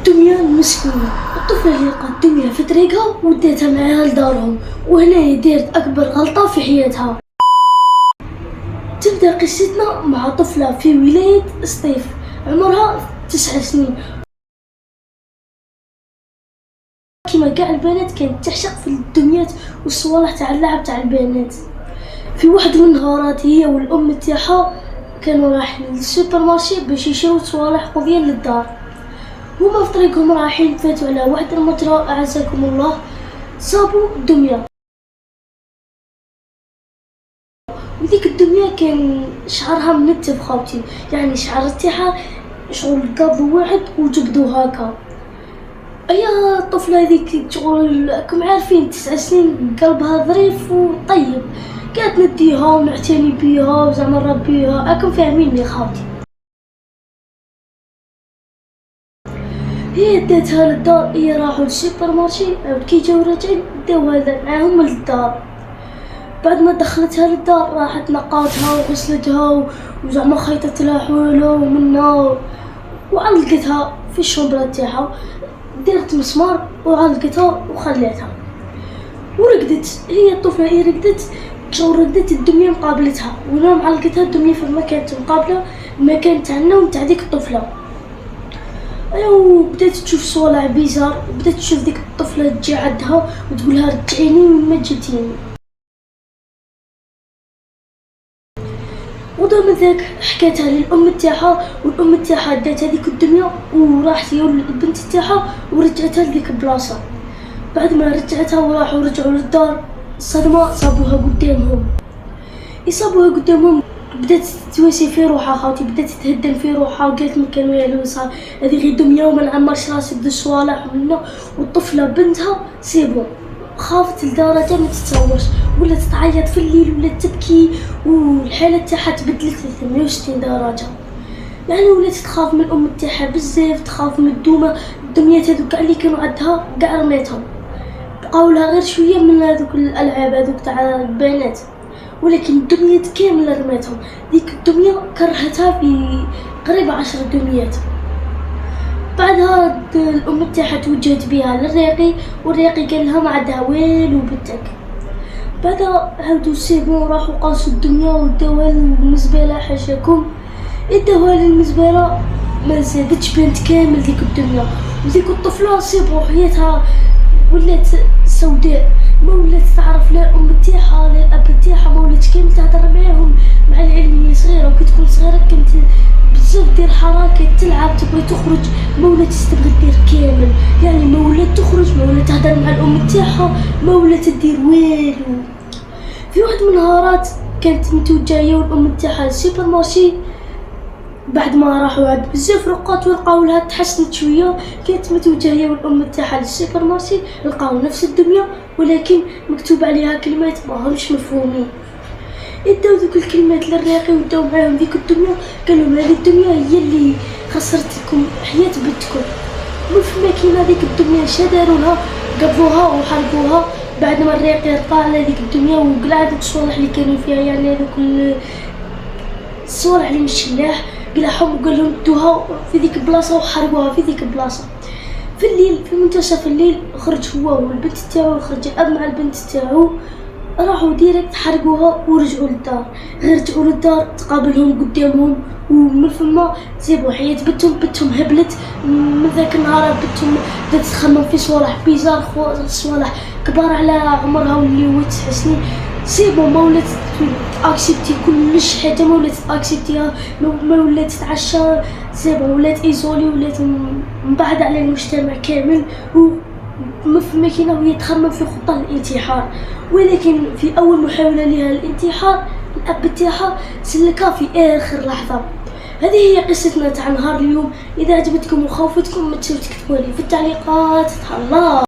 الدمية المسكينة. الطفلة اللي لقات الدمية في طريقها وديتها معاها لدارهم، وهنا دارت أكبر غلطة في حياتها. تبدأ قصتنا مع طفلة في ولاية سطيف عمرها 9 سنين. كما كاع البنات كانت تعشق في الدميات والصوالح تاع اللعب تاع البنات. في واحد من النهارات هي والأم تاعها كانوا رايحين للسوبر مارشي باش يشرو صوالح قضية للدار. هما في طريقهم رايحين فاتوا على واحد المجرى أعزكم الله، صابوا دمية. وديك الدمية كان شعرها منتف خاوتي، يعني شعر تاعها شغل قابضوا واحد وجبدوا هكا. ايا الطفله هذيك شغل راكم عارفين 9 سنين قلبها ظريف وطيب، كانت نديها ونعتني بيها وزعما نربيها، راكم فاهميني خاوتي. هي داتها للدار، هي راحوا للسوبر مارشي كي جاو راجعين داو هذا معاهم للدار. بعد ما دخلتها للدار راحت نقاتها وغسلتها وزعما خيطت لها حولها ومنها وعلقتها في الشومبرا تاعها، دارت مسمار وعلقتها وخليتها ورقدت. هي الطفله هي رقدت الدميه مقابلتها، وانا معلقتها الدميه في المكان مقابله المكان تاع النوم تاع ديك الطفله. وبدات تشوف صوالح بيزار، وبدات تشوف ديك الطفله تجي عندها وتقولها رجعيني من ما جيتيني. ودوما ذاك حكاتها للأم تاعها، والأم تاعها دات هذيك الدمية وراحت هي البنت تاعها ورجعتها لذيك البلاصة. بعد ما رجعتها ورجعوا للدار، الصدمة صابوها قدامهم. بدات تواسي في روحها خاوتي، بدات تهدم في روحها وقالت ما كانوا يعلموا صار هذه غير دمية وما نعمرش راسي بالصوالح ومنا. والطفلة بنتها سيبو خافت لدرجة ما تتصورش، ولات تعيط في الليل ولات تبكي، والحالة تاعها تبدلت 360 درجة. يعني ولات تخاف من الأم تاعها بزاف، تخاف من الدميات هذوك كاع اللي كانوا عندها كاع رميتهم، بقاو لها غير شوية من هذوك الألعاب هذوك تاع البنات، ولكن الدميات كامل رميتهم. ديك الدمية كرهتها في قريبة 10 دميات. بعدها الأم تاعها توجهت بها للريقي، والريقي قال لها ما عندها والو بنتك. بعدها عاودوا سيبون راحوا قاسوا الدمية وداوها للمزبلة. حاشاكم اداوها للمزبلة ما زادتش بنت كامل ديك الدمية. وديك الطفلة سيبو حياتها ولات سوداء، ما ولات تعرف لا الأم تاعها لا الأب تاعها، ما ولات كامل تهضر معاهم. مع العلم هي صغيرة وكي تكون صغيرة كانت بزاف دير حركات تلعب تبغي تخرج، ما ولات تبغي دير كامل، يعني ما ولات تخرج، ما ولات تهضر مع الأم تاعها، ما ولات تدير والو. في واحد من النهارات كانت متوجهة هي والأم تاعها للسوبر مارشي، بعد ما راحوا عند بزاف رقات ولقاو لها تحسنت شويه. كانت متوجهة هي والأم تاعها للسوبر مارشي، لقاو نفس الدميه ولكن مكتوب عليها كلمات ماهمش مفهومين. اداو ذوك الكلمات للراقي وداو معاهم ديك الدميه، قالوا هذه الدميه هي اللي خسرت لكم حياه بنتكم. وفما كيما ديك الدميه شداروا لها قبضوها وحرقوها. بعد ما الراقي رقى على ديك الدميه وقلع هذوك الصوالح اللي كانوا فيها، يعني هذوك الصوالح اللي مش شلاح، قلعهم وقال لهم ادوها في ذيك البلاصه وحرقوها في ذيك البلاصه. في الليل في منتصف الليل خرج هو والبنت تاعو، خرج الاب مع البنت تاعو، راحوا ديريكت حرقوها ورجعوا للدار. غير رجعوا للدار تقابلهم قدامهم، ومن فما سيبوا حياة بنتهم هبلت. من ذاك النهار بنتهم بدات تخمم في صوالح بيزار، صوالح كبار على عمرها واللي هو 9 سنين. سيبو ما ولات اكسبتي كلش حاجه، ما ولات اكسبتيها، ما ولات تتعشى. سيبو ولات ايزولي، ولات مبعدة على المجتمع كامل، وما فما كاينه وهي تخمم في خطه الانتحار. ولكن في اول محاوله لها الانتحار الاب تاعها سلكها في اخر لحظه. هذه هي قصتنا تاع نهار اليوم. اذا عجبتكم وخوفتكم ما تنساوش تكتبوا لي في التعليقات. الله.